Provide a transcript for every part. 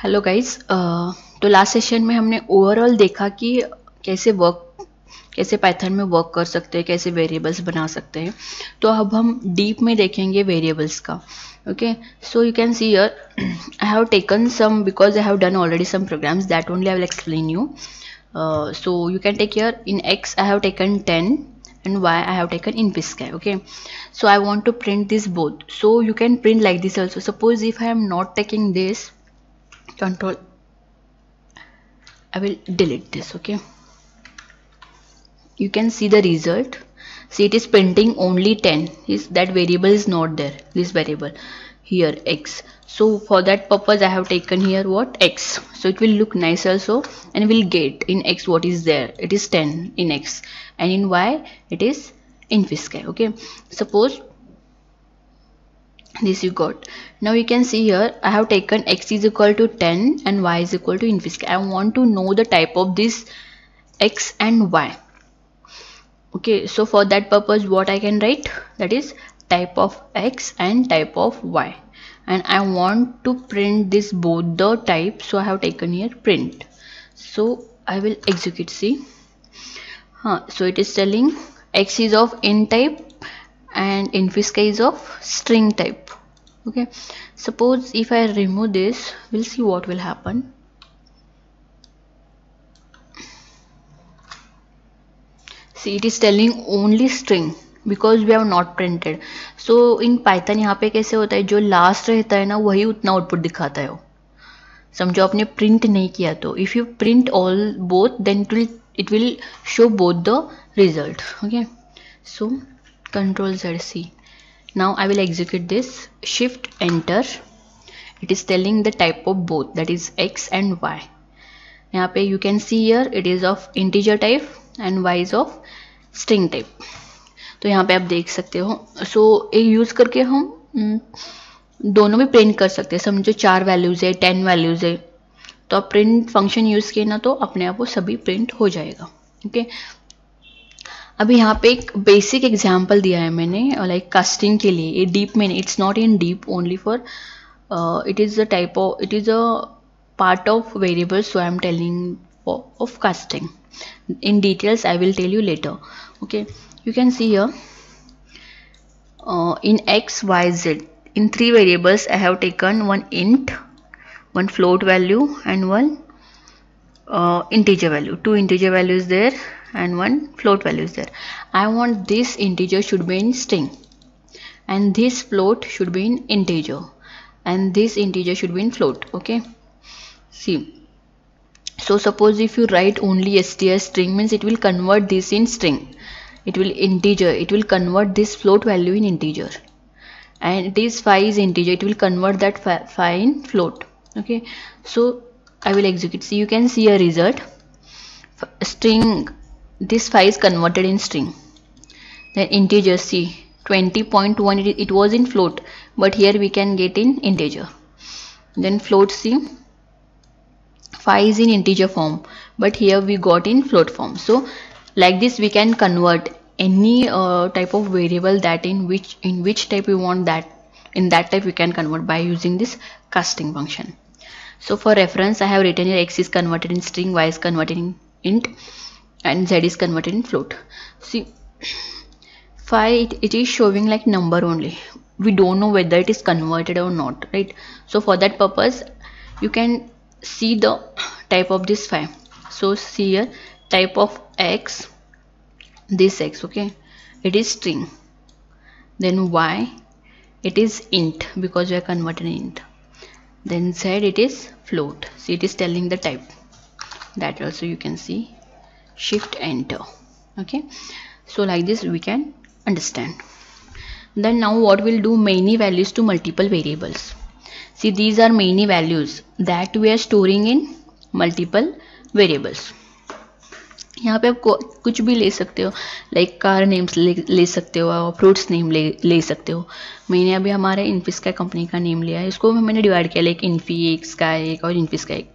Hello guys. तो last session में हमने ओवरऑल देखा कि कैसे पाइथन में वर्क कर सकते हैं, कैसे वेरिएबल्स बना सकते हैं। तो अब हम डीप में देखेंगे वेरिएबल्स का। Okay, so you can see here I have taken some because I have done already some programs that only I will explain you. So you can take here in x I have taken 10 and y I have taken in Piscay. Okay, so I want to print this both, so you can print like this also. Suppose if I am not taking this, control I will delete this. Okay, you can see the result. See, it is printing only 10. That variable is not there, this variable here x. So for that purpose I have taken here what, x. So it will look nice also, and will get in x what is there. It is 10 in x, and in y it is in Piscay. Okay, suppose this you got. Now you can see here I have taken x is equal to 10 and y is equal to in Piscay. I want to know the type of this x and y. Okay, so for that purpose what I can write, that is type of x and type of y, and I want to print this both the type, so I have taken here print. So I will execute. See, so it is telling x is of int type and in Piscay is of string type. Okay, suppose if I remove this, we'll see what will happen. See, it is telling only string because we have not printed. So in Python यहाँ पे कैसे होता है, जो last रहता है ना वही उतना आउटपुट दिखाता है. समझो आपने प्रिंट नहीं किया तो if you print all both then it will show both the result. Okay, so control Z C. Now I will execute this, shift enter. It is telling the type of both, that is x and y. यहाँ पे you can see here it is of integer type and y is of string type. तो यहाँ पे आप देख सकते हो. सो ये यूज करके हम दोनों भी प्रिंट कर सकते हैं. समझो 4 वैल्यूज है, 10 वैल्यूज है, तो आप प्रिंट फंक्शन यूज किए ना तो अपने आप वो सभी प्रिंट हो जाएगा. ओके, अभी यहाँ पे एक बेसिक एग्जांपल दिया है मैंने लाइक कास्टिंग के लिए. ये डीप में नहीं, it's not in deep, only for it is a type of, it is a part of variables, so I am telling of casting. In details I will tell you later. Okay, you can see here in x y z, in 3 variables I have taken one int, one float value and one integer value. 2 integer values there and one float value is there. I want this integer should be in string and this float should be in integer and this integer should be in float. Okay, see, so suppose if you write only str string, means it will convert this in string, it will integer, it will convert this float value in integer, and this phi is integer, it will convert that phi in float. Okay, so I will execute. See, you can see a result. String, this phi is converted in string, then integer, see 20.1, it was in float, but here we can get in integer. Then float, see phi is in integer form, but here we got in float form. So like this we can convert any type of variable that in which type we want, that in that type we can convert by using this casting function. So for reference I have written here x is converted in string, y is converted in int and z is converted in float. See, phi it is showing like number only, we don't know whether it is converted or not, right? So for that purpose you can see the type of this phi. So see here type of x, this x, okay, it is string, then y it is int because we are converted int, then z it is float. See, it is telling the type, that also you can see. Shift enter. Okay, so like this we can understand. Then now what we'll do, many values to multiple variables. See, these are many values that we are storing in multiple variables. यहाँ पे आप कुछ भी ले सकते हो, like car names ले सकते हो, फ्रूट्स नेम ले सकते हो. मैंने अभी हमारे इन Piscay कंपनी का नेम लिया है, इसको मैंने डिवाइड किया, लाइक इन्फी एक, स्काई एक और इन Piscay एक.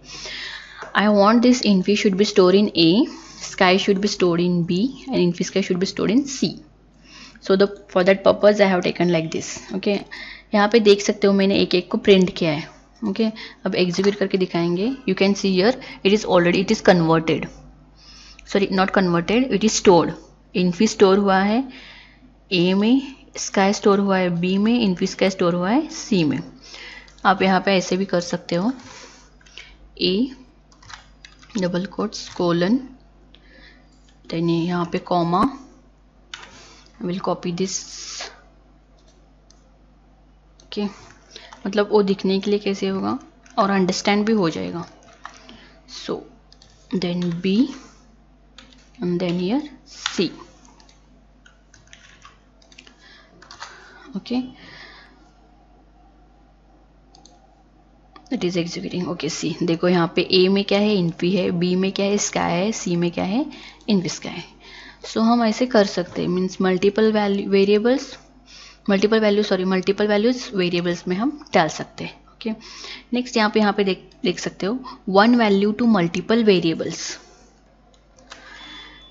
I want this infi should be store in A, sky should be store in B and in Piscay should be store in C. So for that purpose I have taken like this. Okay, यहाँ पे देख सकते हो मैंने एक एक को print किया है. ओके अब एग्जीक्यूट करके दिखाएंगे. You can see here it is converted, sorry not converted, it is stored. Infy store हुआ है ए में, स्काई स्टोर हुआ है बी में, इन्फी स्काई स्टोर हुआ है सी में. आप यहाँ पे ऐसे भी कर सकते हो, a double quotes colon then यहाँ पे comma, I will copy this. Okay मतलब वो दिखने के लिए कैसे होगा और अंडरस्टैंड भी हो जाएगा. So then B and then here C. Okay, it is executing. Okay, C देखो यहाँ पे A में क्या है, इन्फी है, B में क्या है, स्काई है, C में क्या है, इन्फी स्काई है. सो हम ऐसे कर सकते हैं, मीन्स मल्टीपल वैल्यूज वेरिएबल्स में हम डाल सकते हैं. ओके नेक्स्ट यहाँ पे देख सकते हो, one value to multiple variables.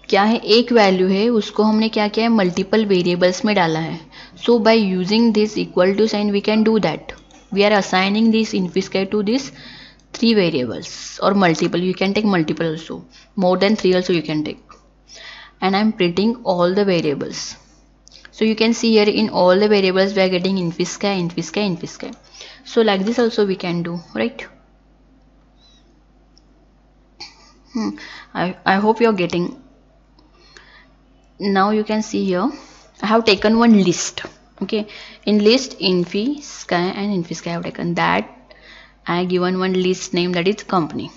क्या है, एक वैल्यू है उसको हमने क्या किया है, मल्टीपल वेरिएबल्स में डाला है. So by using this equal to sign we can do that. We are assigning this infi sky to this 3 variables और multiple, you can take multiple also, more than 3 also you can take. And I am printing all the variables. So you can see here in all the variables we are getting infi sky, infi sky, infi sky. So like this also we can do, right. I hope you are getting. Now you can see here I have taken one list. Okay, in list Infi Sky and Infi Sky I have taken that. I have given one list name, that is company.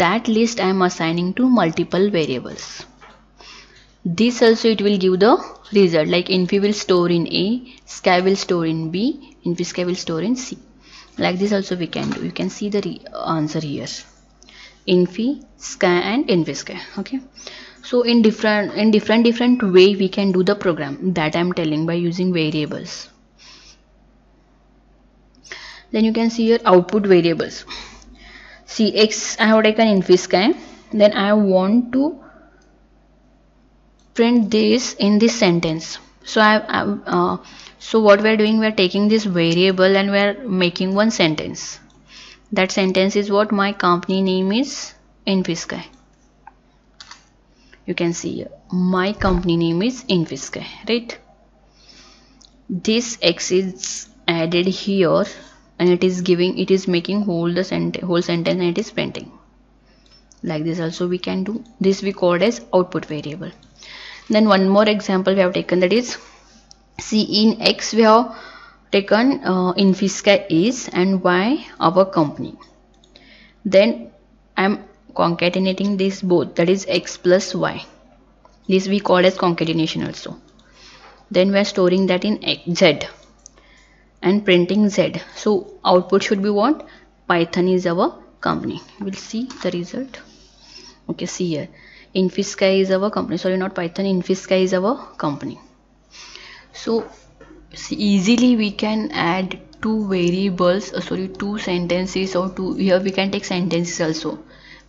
That list I am assigning to multiple variables. This also it will give the result, like Infi will store in A, Sky will store in B, Infi Sky will store in C. Like this also we can do. You can see the answer here, Infi Sky and Infi Sky. Okay, so in different way we can do the program that I am telling by using variables. Then you can see your output variables. See, X I have taken Infi Sky, then I want to print this in this sentence. So so what we are doing, we are taking this variable and we are making one sentence. That sentence is what, my company name is Infi Sky. You can see here, my company name is Infi Sky, right? This X is added here and it is making whole sentence and it is printing. Like this also we can do. This we called as output variable. Then one more example we have taken, that is, see, in X we have taken Infi Sky is and Y our company. Then I am concatenating this both, that is X plus Y. This we call as concatenation also. Then we are storing that in Z and printing Z. So output should be what, Python is our company. We'll see the result. Okay, see here, Infi Sky is our company, sorry not Python, Infi Sky is our company. So see, easily we can add two variables, two sentences, or here we can take sentences also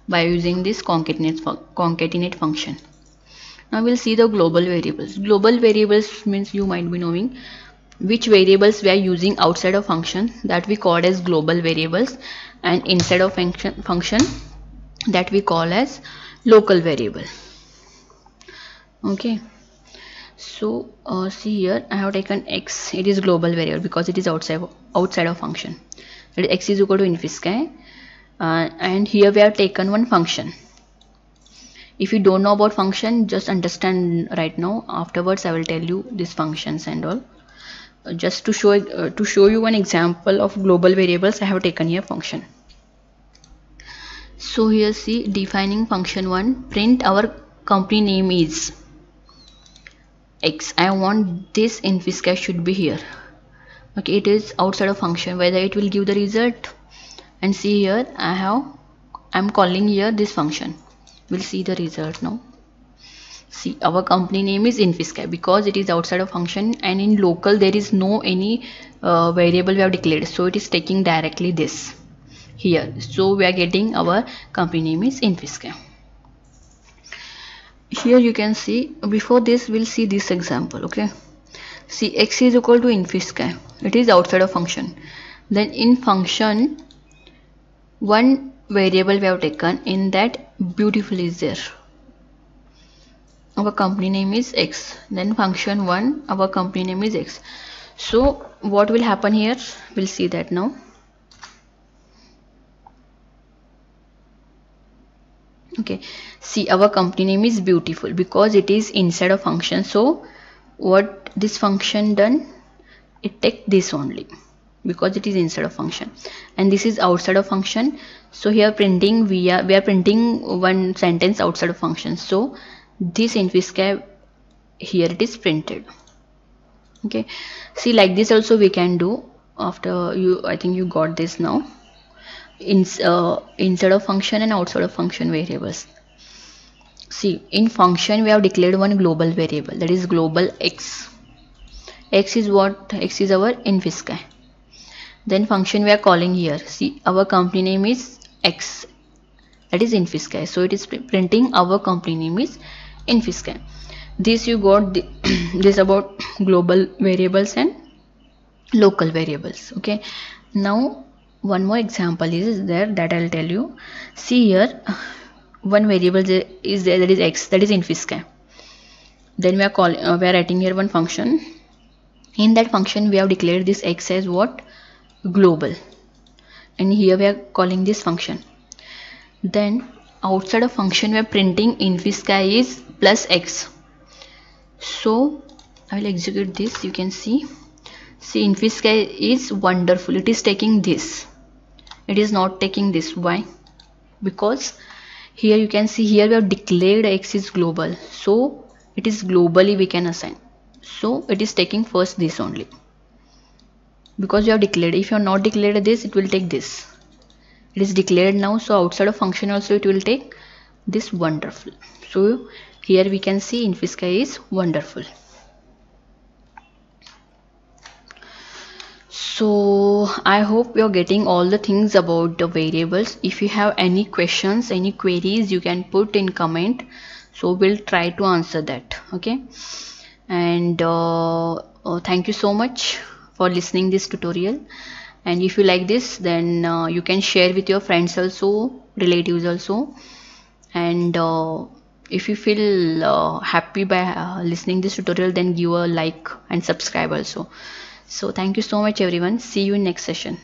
by using this concatenate function. Now we'll see the global variables. Global variables means, you might be knowing which variables we are using outside of function, that we call as global variables, and inside of function that we call as local variable. Okay, so see here, I have taken X, it is global variable because it is outside of function. That is, X is equal to Infi Sky, and here we have taken one function. If you don't know about function, just understand right now. Afterwards I will tell you these functions and all. Just to show you one example of global variables, I have taken here function. So here see, defining function 1, print our company name is X. I want this Infi Sky should be here. Okay, it is outside of function, whether it will give the result. And see here, I'm calling here this function. We'll see the result now. See, our company name is Infi Sky because it is outside of function, and in local there is no any variable we have declared, so it is taking directly this here. So we are getting our company name is Infi Sky. Here you can see, before this we'll see this example. Okay, see, X is equal to Infi Sky, it is outside of function, Then in function, one variable we have taken, in that beautiful is there. Our company name is X. Then function 1, our company name is X. So what will happen here? We'll see that now. Okay, see, our company name is beautiful because it is inside a function. So what this function done, it take this only because it is inside a function, and this is outside of function. So here printing, we are printing one sentence outside of function. So this InfySky, here it is printed. Okay, see, like this also we can do. After you, I think you got this now. Inside of function and outside of function variables. See, in function we have declared one global variable, that is global X. X is what? X is our InfySky. Then function we are calling here. See, our company name is X, that is InfySky. So it is printing our company name is InfySky. This you got this about global variables and local variables. Okay, now one more example is there that I'll tell you. See here, one variable is there, that is X, that is InfySky. Then we are writing here one function. In that function we have declared this X as what? Global, and here we are calling this function. Then outside of function we are printing InfySky is plus X. So I will execute this. You can see InfySky is wonderful. It is taking this, it is not taking this. Why? Because here you can see, here we have declared X is global, so it is globally we can assign. So it is taking first this only because you have declared. If you have not declared this, it will take this. It is declared now, so outside of function also it will take this wonderful. So here we can see InfySky is wonderful. So I hope you're getting all the things about the variables. If you have any questions, any queries, you can put in comment, so we'll try to answer that. Okay, and thank you so much for listening this tutorial. And if you like this, then you can share with your friends also, relatives also. And if you feel happy by listening this tutorial, then give a like and subscribe also. So thank you so much everyone. See you in next session.